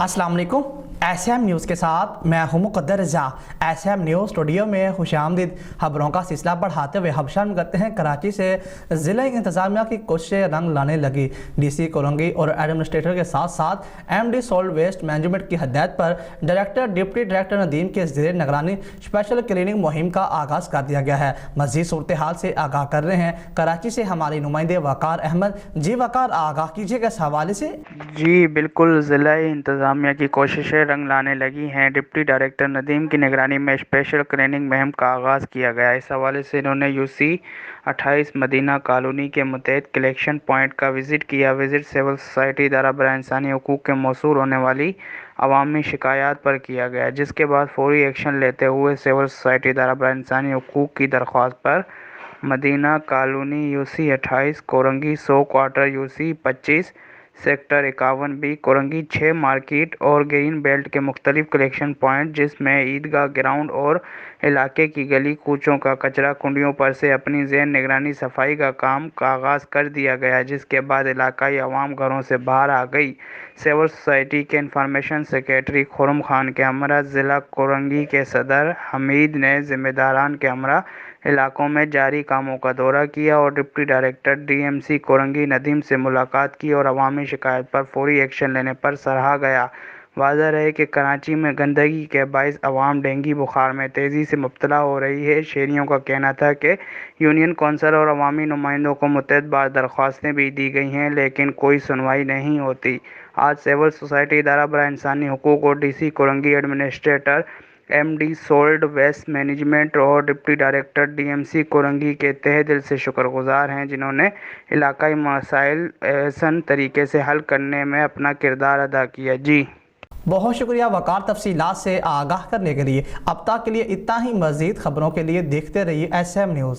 अस्सलाम वालेकुम। SM news के साथ मैं हूं मुक़द्दर रज़ा। एसएम न्यूज़ स्टूडियो में खुशामदीद। खबरों का सिलसिला बढ़ाते हुए हम शामिल करते हैं कराची से। ज़िला इंतज़ामिया की कोशिशें रंग लाने लगी। डीसी कोरंगी और एडमिनिस्ट्रेटर के साथ साथ एमडी सॉल्ट वेस्ट मैनेजमेंट की हदायत पर डायरेक्टर डिप्टी डायरेक्टर नदीम के ज़ेर निगरानी स्पेशल क्लीनिंग मुहिम का आगाज़ कर दिया गया है। मज़ीद सूरत हाल से आगाह कर रहे हैं कराची से हमारे नुमाइंदे वकार अहमद। जी वकार, आगाह कीजिएगा इस हवाले से। जी बिल्कुल, ज़िला इंतज़ामिया की कोशिशें रंग लाने लगी हैं। डिप्टी डायरेक्टर नदीम की निगरानी में स्पेशल क्लीनिंग मुहिम का आगाज़ किया गया। इस हवाले से इन्होंने यूसी 28 मदीना कॉलोनी के मुतअद्दिद कलेक्शन पॉइंट का विज़िट किया। विज़िट सिविल सोसाइटी इदारा बराए इंसानी हुकूक़ के मौसूल होने वाली अवामी शिकायत पर किया गया, जिसके बाद फौरी एक्शन लेते हुए सिविल सोसाइटी इदारा बराए इंसानी हुकूक़ की दरख्वास्त पर Madina colony UC 28 Korangi 100 quarter UC 25 sector 51B Korangi 6 market और ग्रीन बेल्ट के मुख्तलिफ कलेक्शन पॉइंट, जिसमें ईदगाह ग्राउंड और इलाके की गली कूचों का कचरा कुंडियों पर से अपनी ज़ेर निगरानी सफाई का काम का आगाज़ कर दिया गया, जिसके बाद इलाकाई अवाम घरों से बाहर आ गई। सिविल सोसाइटी के इंफॉर्मेशन सेक्रेटरी खुर्रम खान के हमरा ज़िला कोरंगी के सदर हमीद ने ज़िम्मेदारान के हमरा इलाकों में जारी कामों का दौरा किया और deputy director DMC Korangi Nadeem से मुलाकात की और अवामी शिकायत पर फौरी एक्शन लेने पर सराहा गया। वाज़ह रहे कि कराची में गंदगी के बाइस अवाम डेंगू बुखार में तेज़ी से मुब्तला हो रही है। शहरियों का कहना था कि यूनियन कौंसिल और अवामी नुमाइंदों को मुतअद्दिद बार दरख्वास्तें भी दी गई हैं, लेकिन कोई सुनवाई नहीं होती। आज सिविल सोसाइटी इदारा बराए इंसानी हुकूक़ और DC Korangi administrator MD solid waste management और डिप्टी डायरेक्टर डीएमसी कोरंगी के तहे दिल से शुक्रगुजार हैं, जिन्होंने इलाकाई मसाइल आसान तरीके से हल करने में अपना किरदार अदा किया। जी बहुत शुक्रिया वकार, तफसीलात से आगाह करने के लिए। अब तक के लिए इतना ही। मज़ीद खबरों के लिए देखते रहिए एसएम न्यूज़।